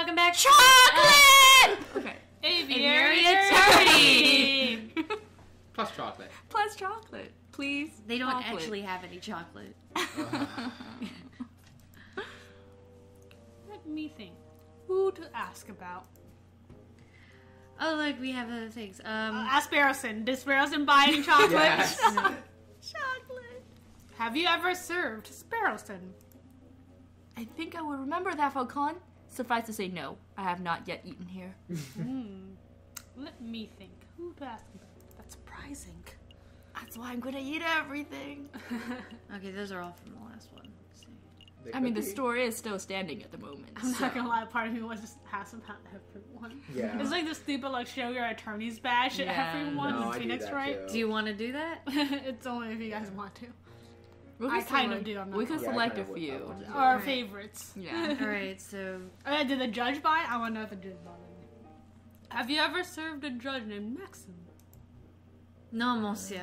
welcome back. Chocolate! Okay. Aviary attorney. Plus chocolate. Plus chocolate. Please. They don't chocolate. actually have any chocolate. Let me think. Who to ask about? Oh, look, we have other things. Ask Barrowson. Does Barrowson buy any chocolate? Yes. Chocolate. Have you ever served Sparrowson? I think I would remember that, Falcon. Suffice to say, no. I have not yet eaten here. Let me think. Who to ask about? That's surprising. That's why I'm gonna eat everything. Okay, those are all from the last one. Let's see. I mean, the store is still standing at the moment. I'm not gonna lie, part of me wants to just ask about everyone. Yeah. It's like the stupid, like, show your attorney's badge to Yeah. everyone No, in I do Phoenix, that right? too. Do you want to do that? It's only if you guys want to. We I can kind of select- do, I'm not We can gonna lie. select Yeah, I a kinda few. would- I would. Our Right. favorites. Yeah. Alright, so... Did the judge buy? I want to know if the judge bought it. Have you ever served a judge named Maxim? No, monsieur.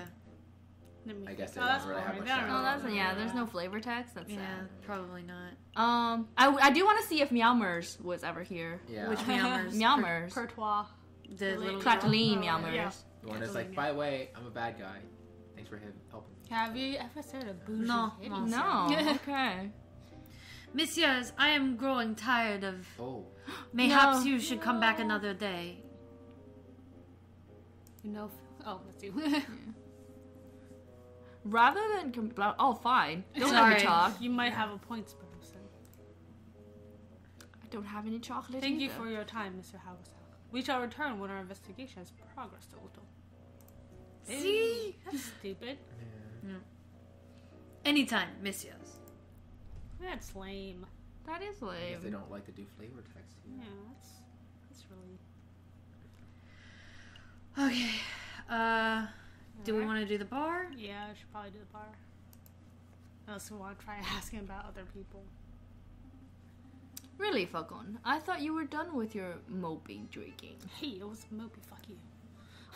Let me I guess think. they that's don't really have boring. much They don't time. Oh, really- that's yeah. There's no flavor text. That's Yeah, sad. probably not. I do want to see if Meowmers was ever here. Yeah. Which Meowmers? Meowmers. Courtois. The little Clatteline Oh, Meowmers. yeah. The one that's like, by the way, I'm a bad guy. Thanks for helping me. Have you ever served a bougie No, lady? no. No. Okay. Messieurs, I am growing tired of... Oh. Mayhaps No. you should come back another day. You know, oh, that's you. Rather than oh, fine. Don't let Sorry. me talk. You might have a point, Sparrowson. I don't have any chocolate. Thank you either. for your time, Mr. Haversack. We shall return when our investigation has progressed a little. See? That's stupid. Anytime, messieurs. That's lame. That is I guess they lame. don't like to do flavor text. Yeah, that's really... Okay, do we want to do the bar? Yeah, I should probably do the bar. Unless we want to try asking about other people. Really, Falcon? I thought you were done with your moping drinking. Hey, it was mopey, fuck you.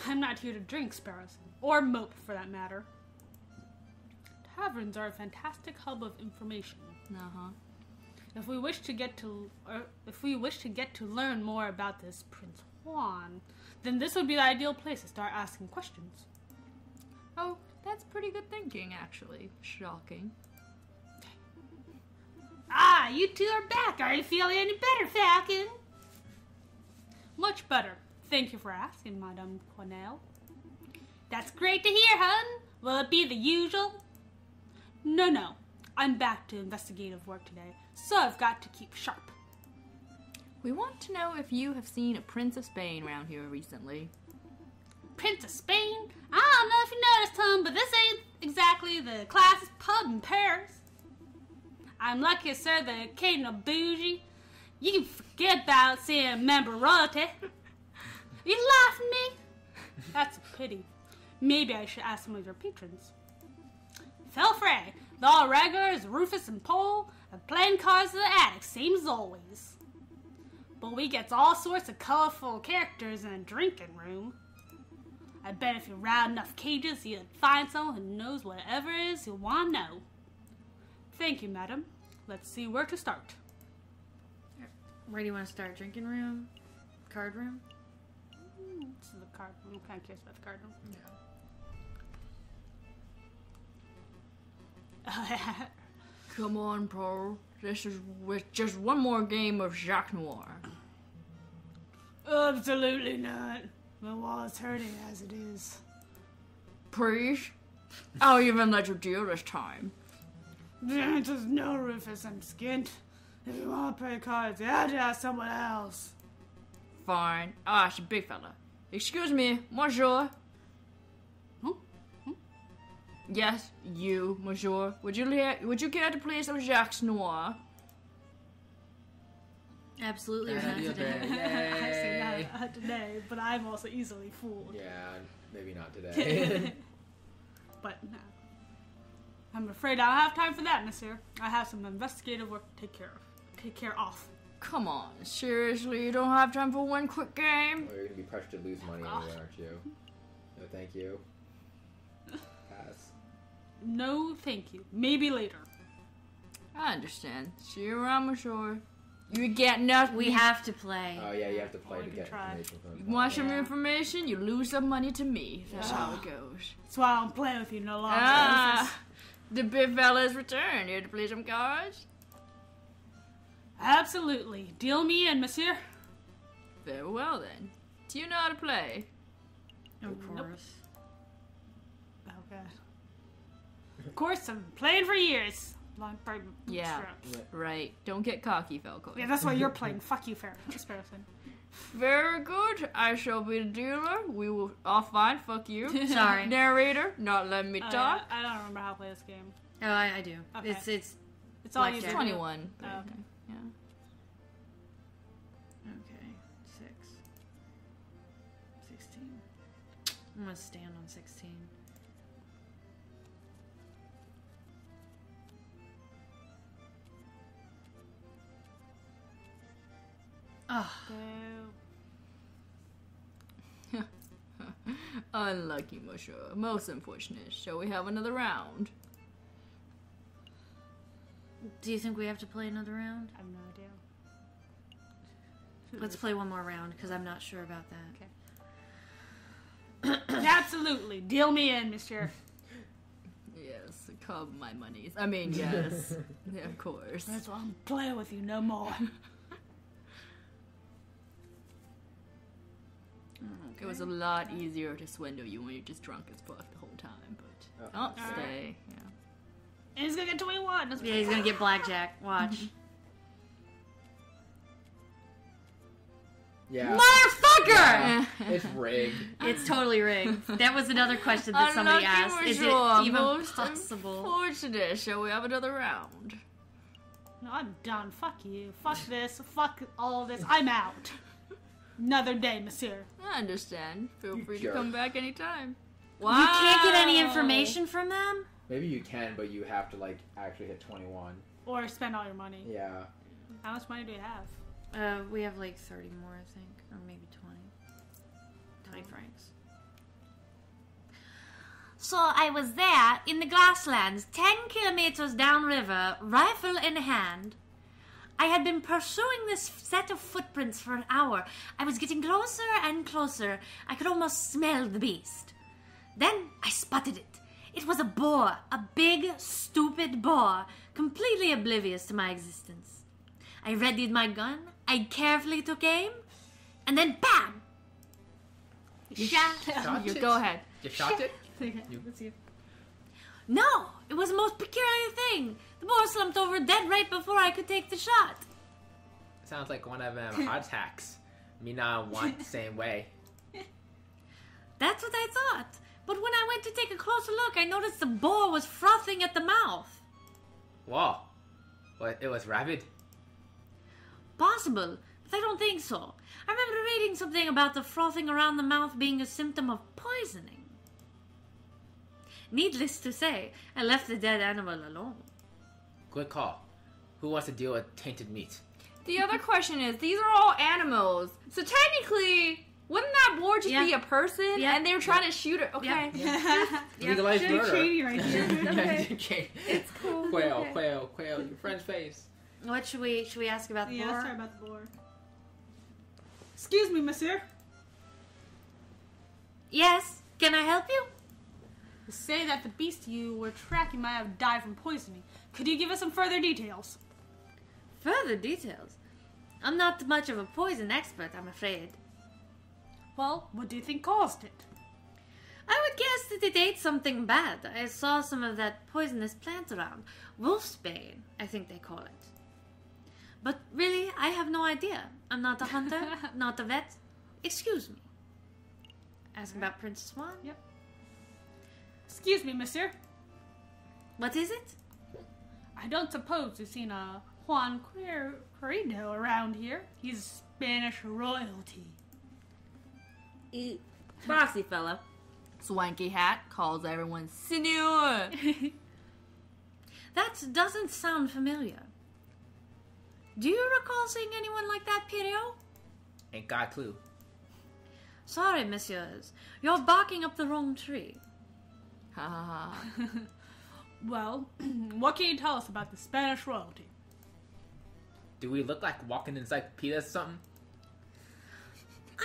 I'm not here to drink, Sparrowson. Or mope, for that matter. Taverns are a fantastic hub of information. Uh-huh. If we wish to get to learn more about this Prince Juan, then this would be the ideal place to start asking questions. Oh, that's pretty good thinking, actually. Shocking. Ah, you two are back. Are you feeling any better, Falcon? Much better. Thank you for asking, Madame Cornell. That's great to hear, hun. Will it be the usual? No. I'm back to investigative work today, so I've got to keep sharp. We want to know if you have seen a Prince of Spain around here recently. Prince of Spain? I don't know if you noticed, hun, but this ain't exactly the classiest pub in Paris. I'm lucky to serve the occasional bougie. You can forget about seeing a member of royalty. You laughing at me? That's a pity. Maybe I should ask some of your patrons. Feel free. The all regulars, Rufus and Paul, are playing cards in the attic, same as always. But we gets all sorts of colorful characters in a drinking room. I bet if you round enough cages, you'd find someone who knows whatever it is you want to know. Thank you, madam. Let's see where to start. Where do you want to start? Drinking room? Card room? This is the card room. I'm kind of curious about the card room. Come on, Paul. This is with just one more game of Jaques-Noir. Absolutely not. My wall is hurting as it is. Please? I'll even let you deal this time. Just no, Rufus, I'm skint. If you want to play cards, you have to ask someone else. Fine. I'll ask the big fella. Excuse me, monsieur. Yes, you, monsieur. Would you care to play some Jaques-Noir? Absolutely Yeah, not be a today. bit. I say Yay. not today, but I'm also easily fooled. Yeah, maybe not today. But no. I'm afraid I don't have time for that, monsieur. I have some investigative work to take care of. Come on, seriously, you don't have time for one quick game? Well, you're gonna be pressured to lose money anyway, aren't you? No, thank you. Pass. No, thank you. Maybe later. I understand. See you around, monsieur. You get nothing. We have to play. Oh yeah, you have to play Or to we get can try. information from You him. want some Yeah. information, you lose some money to me. That's how it goes. That's why I don't play with you no longer. Ah, the big fella's returned. Here to play some cards? Absolutely. Deal me in, monsieur. Very well then. Do you know how to play? Of course. Oh, God. Of course, I've been playing for years. Long Yeah. Right. Don't get cocky, Falco. Yeah, that's why you're playing. Fuck you, Sparrowson. Very good. I shall be the dealer. We will. Oh, fine. Fuck you. Sorry. Narrator, not letting me Oh, talk. yeah, I don't remember how to play this game. Oh, I do. Okay. It's It's all you Blackjack. do. 21. Oh, okay. Yeah. okay. 16. I'm gonna stand on 16. Oh, Boo. Unlucky, monsieur. Most unfortunate. Shall we have another round? do you think we have to play another round? I have no idea. Let's play one more round because I'm not sure about that. Absolutely. Deal me in, monsieur. Yes, cover my monies. I mean, yes. Yeah, of course. That's why I'm playing with you no more. It was a lot easier to swindle you when you're just drunk as fuck the whole time, but don't Alright. stay. Yeah. And he's gonna get 21. That's Yeah, he's gonna get blackjack. Watch. Yeah, Motherfucker! it's rigged. It's totally rigged. That was another question that somebody Unlucky, asked. Is monsieur. it even Most possible? unfortunate. Shall we have another round? No, I'm done. Fuck you. Fuck this. Fuck all this. I'm out. Another day, monsieur. I understand. Feel free to jerk. come back anytime. You can't get any information from them? Maybe you can, but you have to like actually hit 21. Or spend all your money. Yeah. How much money do you have? We have like 30 more, I think. Or maybe 20. 20 francs. So I was there in the grasslands, 10 kilometers downriver, rifle in hand. I had been pursuing this set of footprints for an hour. I was getting closer and closer. I could almost smell the beast. Then I spotted it. It was a boar, a big, stupid boar, completely oblivious to my existence. I readied my gun, I carefully took aim, and then BAM! Shot it? Go ahead. You shot it? Let's see. No, it was the most peculiar thing. The boar slumped over dead right before I could take the shot. Sounds like one of them heart attacks. Me not want the same way. That's what I thought. But when I went to take a closer look, I noticed the boar was frothing at the mouth. Whoa. What, it was rabid? Possible, but I don't think so. I remember reading something about the frothing around the mouth being a symptom of poisoning. Needless to say, I left the dead animal alone. Good call. Who wants to deal with tainted meat? The other question is, these are all animals. So technically, wouldn't that boar just be a person? Yeah. And they were trying to shoot it. Okay. Legalized murder. Shady right here. Okay. It's cool. Quail, quail, quail. Your friend's face. What should we ask about the Yeah, boar? let's talk about the boar. Excuse me, monsieur. Yes, can I help you? You say that the beast you were tracking might have died from poisoning. Could you give us some further details? Further details? I'm not much of a poison expert, I'm afraid. Well, what do you think caused it? I would guess that it ate something bad. I saw some of that poisonous plant around. Wolfsbane, I think they call it. But really, I have no idea. I'm not a hunter, not a vet. Excuse me. Ask about Princess Swan? Yep. Excuse me, monsieur. What is it? I don't suppose you've seen a Juan Querido around here. He's Spanish royalty. Boxy fella. Swanky hat calls everyone senor. That doesn't sound familiar. Do you recall seeing anyone like that, Pirio? Ain't got a clue. Sorry, messieurs. You're barking up the wrong tree. Ha ha ha. Well, what can you tell us about the Spanish royalty? Do we look like walking encyclopedias or something?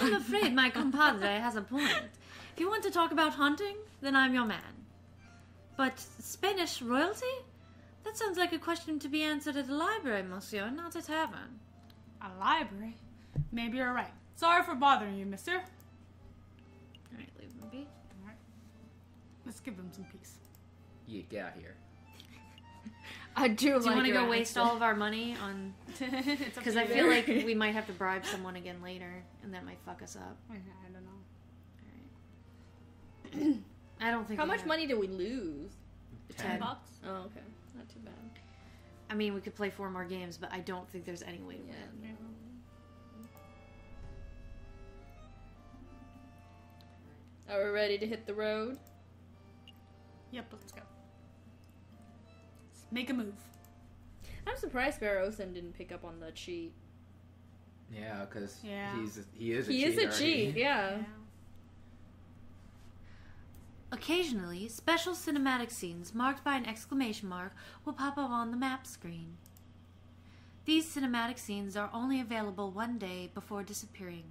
I'm afraid my compadre has a point. If you want to talk about hunting, then I'm your man. But Spanish royalty? That sounds like a question to be answered at a library, monsieur, not a tavern. A library? Maybe you're right. Sorry for bothering you, mister. Alright, leave him be. Alright. Let's give them some peace. Yeah, get out here. I do Do you like want to your go waste accent. all of our money on... It's up Because to I you. feel like we might have to bribe someone again later, and that might fuck us up. I don't know. Alright. I don't think How we much have money do we lose? 10. $10? Oh, okay. Not too bad. I mean, we could play 4 more games, but I don't think there's any way to Yeah. win. Are we ready to hit the road? Yep, let's go. Let's make a move. I'm surprised Barroson didn't pick up on the cheat. Yeah, because Yeah. he is a He cheat is a already. cheat, yeah. Occasionally, special cinematic scenes marked by an exclamation mark will pop up on the map screen. These cinematic scenes are only available one day before disappearing,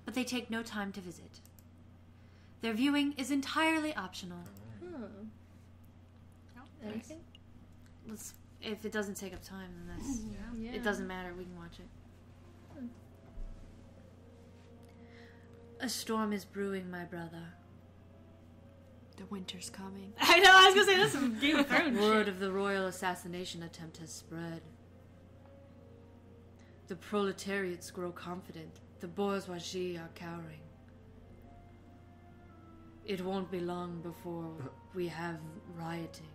but they take no time to visit. Their viewing is entirely optional. Huh. Anything? If it doesn't take up time, then that's... Yeah. It doesn't matter, we can watch it. A storm is brewing, my brother. The winter's coming. I know, I was gonna say this is Game of Thrones. Word of the royal assassination attempt has spread. The proletariats grow confident. The bourgeoisie are cowering. It won't be long before we have rioting.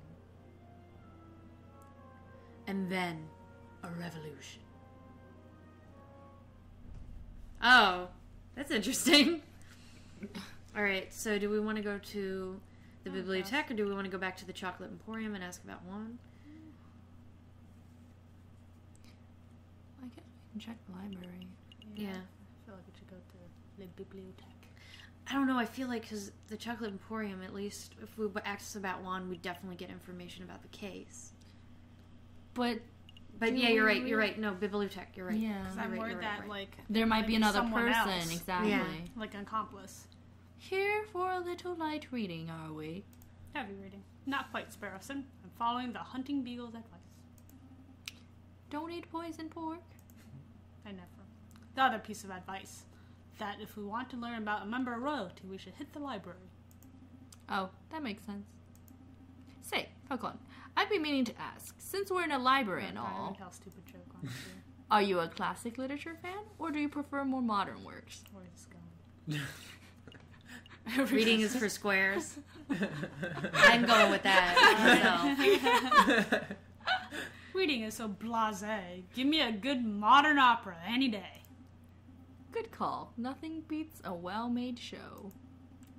And then a revolution. Oh, that's interesting. Alright, so do we want to go to the bibliothèque, or do we want to go back to the Chocolate Emporium and ask about one? I guess we can check the library. Yeah. I feel like we should go to the bibliothèque. I don't know, I feel like because the Chocolate Emporium, at least, if we asked about one, we'd definitely get information about the case. But But Do yeah, you're we right, you're right. No, bibliothèque, you're right. Yeah. Because You're I'm right, worried you're that, right. like, there might be another someone person. else. Exactly. Yeah. like an accomplice. Here for a little light reading, are we? Heavy reading. Not quite, Sparrowson. I'm following the hunting beagle's advice. Don't eat poisoned pork. I never. The other piece of advice. That if we want to learn about a member of royalty, we should hit the library. Oh, that makes sense. Say, Falcon, I've been meaning to ask, since we're in a library and I all, didn't tell a stupid joke, honestly. are you a classic literature fan, or do you prefer more modern works? Where is this going? Reading is for squares. I'm going with that myself. Reading is so blasé. Give me a good modern opera any day. Good call. Nothing beats a well-made show.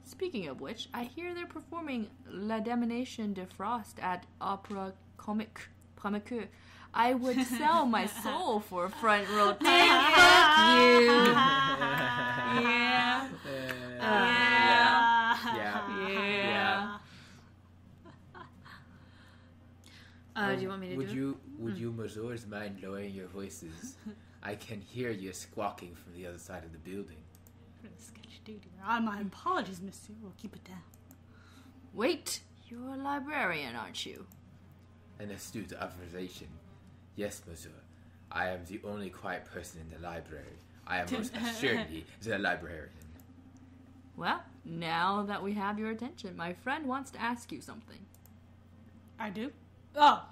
Speaking of which, I hear they're performing La Domination de Frost at Opera Comique Première. I would sell my soul for a front row ticket. Fuck you. Yeah. Yeah. Do you want me to would do Would you, Mazurs, mind lowering your voices? I can hear you squawking from the other side of the building. Really sketchy dude here. My apologies, monsieur. We'll keep it down. Wait, you're a librarian, aren't you? An astute observation. Yes, Monsieur. I am the only quiet person in the library. I am most assuredly the librarian. Well, now that we have your attention, my friend wants to ask you something. I do? Oh,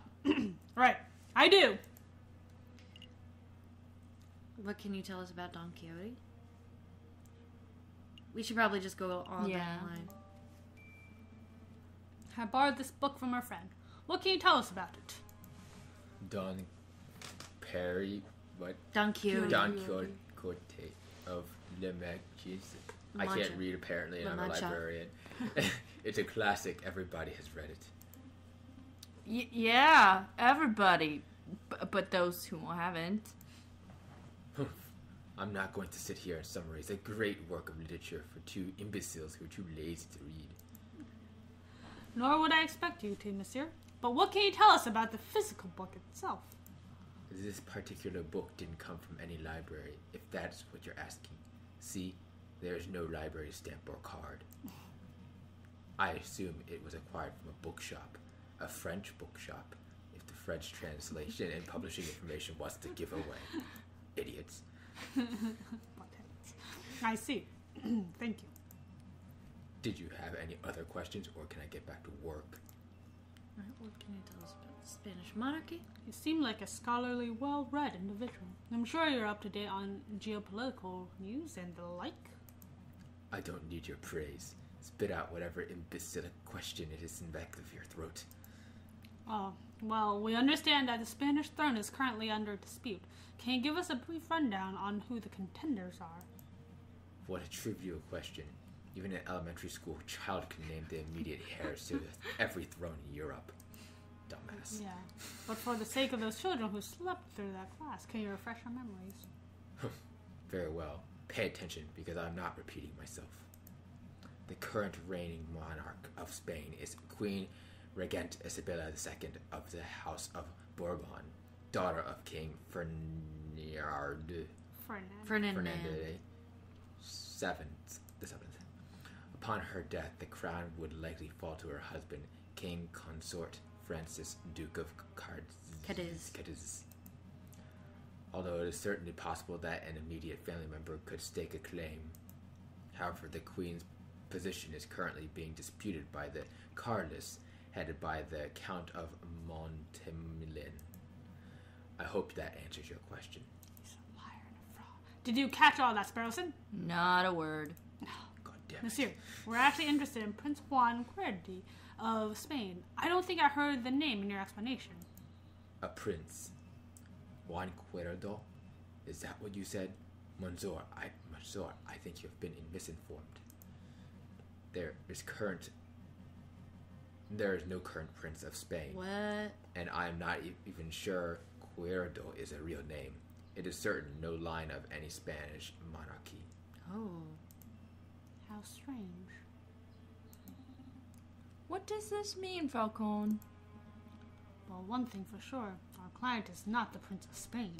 right. I do. What can you tell us about Don Quixote? We should probably just go on Yeah. that line. I borrowed this book from our friend. What can you tell us about it? Don Perry, what? Don Quixote. Don Quixote of Le Manche. I Mancha. can't read apparently, and La I'm a Mancha. librarian. It's a classic. Everybody has read it. Yeah, everybody. But those who haven't. I'm not going to sit here and summarize a great work of literature for two imbeciles who are too lazy to read. Nor would I expect you to, monsieur. But what can you tell us about the physical book itself? This particular book didn't come from any library, if that's what you're asking. See, there's no library stamp or card. I assume it was acquired from a bookshop, a French bookshop, if the French translation and publishing information was to give away. Idiots. I see. Thank you. Did you have any other questions, or can I get back to work? Alright, what can you tell us about the Spanish monarchy? You seem like a scholarly, well-read individual. I'm sure you're up to date on geopolitical news and the like. I don't need your praise. Spit out whatever imbecile question it is in the back of your throat. Oh, well, we understand that the Spanish throne is currently under dispute. Can you give us a brief rundown on who the contenders are? What a trivial question. Even an elementary school child can name the immediate heirs to every throne in Europe. Dumbass. Yeah, but for the sake of those children who slept through that class, can you refresh our memories? Very well. Pay attention, because I'm not repeating myself. The current reigning monarch of Spain is Queen Regent Isabella II of the House of Bourbon, daughter of King Ferdinand the Seventh. Upon her death, the crown would likely fall to her husband, King Consort Francis, Duke of Cadiz. Although it is certainly possible that an immediate family member could stake a claim. However, the Queen's position is currently being disputed by the Carlists, headed by the Count of Montemilin. I hope that answers your question. He's a liar and a fraud. Did you catch all that, Sparrowson? Not a word. God damn it. Monsieur, we're actually interested in Prince Juan Querdi of Spain. I don't think I heard the name in your explanation. A prince. Juan Cuerdo? Is that what you said? Monsieur, I think you've been misinformed. There is no current prince of Spain. What? And I am not even sure Cuerdo is a real name. It is certain no line of any Spanish monarchy. Oh. How strange. What does this mean, Falcon? Well, one thing for sure, our client is not the Prince of Spain.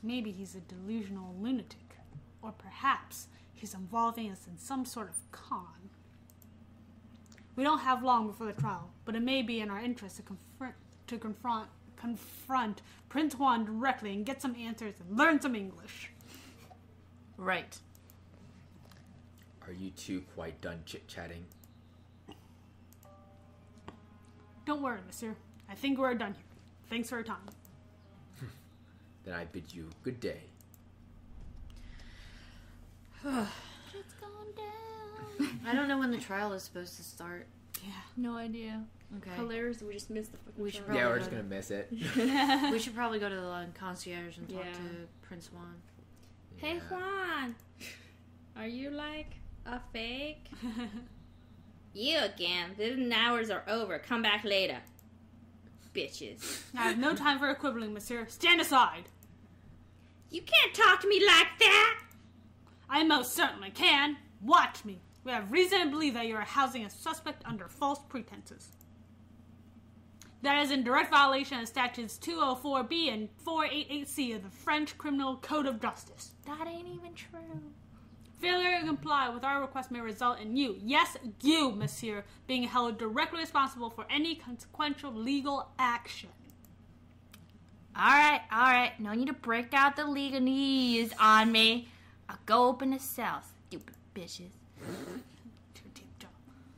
Maybe he's a delusional lunatic, or perhaps he's involving us in some sort of con. We don't have long before the trial, but it may be in our interest to confront Prince Juan directly and get some answers and learn some English. Right. Are you two quite done chit-chatting? Don't worry, monsieur. I think we're done here. Thanks for your time. Then I bid you good day. It's gone down. I don't know when the trial is supposed to start. Yeah. No idea. Okay. Hilarious. We just missed the fucking We should trial. Yeah, we're go just to- gonna miss it. We should probably go to the concierge and talk Yeah. to Prince Juan. Hey, Yeah. Juan. Are you like a fake? You again. Visiting hours are over. Come back later. Bitches. I have no time for quibbling, monsieur. Stand aside. You can't talk to me like that. I most certainly can. Watch me. We have reason to believe that you are housing a suspect under false pretenses. That is in direct violation of statutes 204B and 488C of the French Criminal Code of Justice. That ain't even true. Failure to comply with our request may result in you, yes, you, monsieur, being held directly responsible for any consequential legal action. Alright. No need to break out the legalese on me. I'll go open the cell, stupid bitches. Two-team job.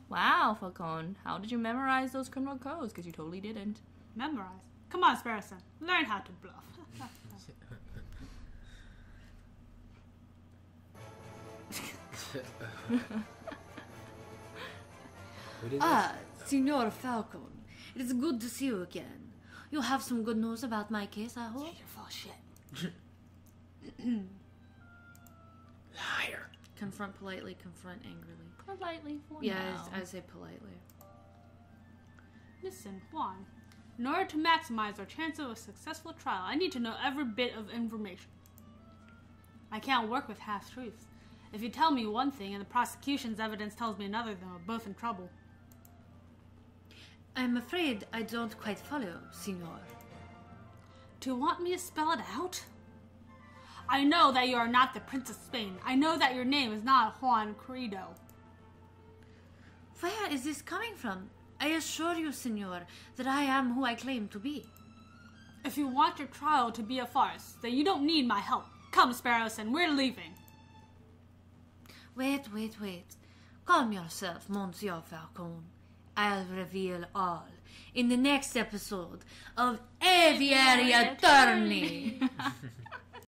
Wow, Falcon. How did you memorize those criminal codes? Because you totally didn't. Memorize. Come on, Sparrowson. Learn how to bluff. What is Signor Falcon. It is good to see you again. You have some good news about my case, I hope? You're full of shit. Liar. Confront politely, confront angrily. Politely for Yeah, now. I say politely. Listen, Juan. In order to maximize our chance of a successful trial, I need to know every bit of information. I can't work with half-truths. If you tell me one thing and the prosecution's evidence tells me another, then we're both in trouble. I'm afraid I don't quite follow, Signor. Do you want me to spell it out? I know that you are not the Prince of Spain. I know that your name is not Juan Querido. Where is this coming from? I assure you, senor, that I am who I claim to be. If you want your trial to be a farce, then you don't need my help. Come, Sparrows, and we're leaving. Wait. Calm yourself, Monsieur Falcon. I'll reveal all in the next episode of Aviary Attorney.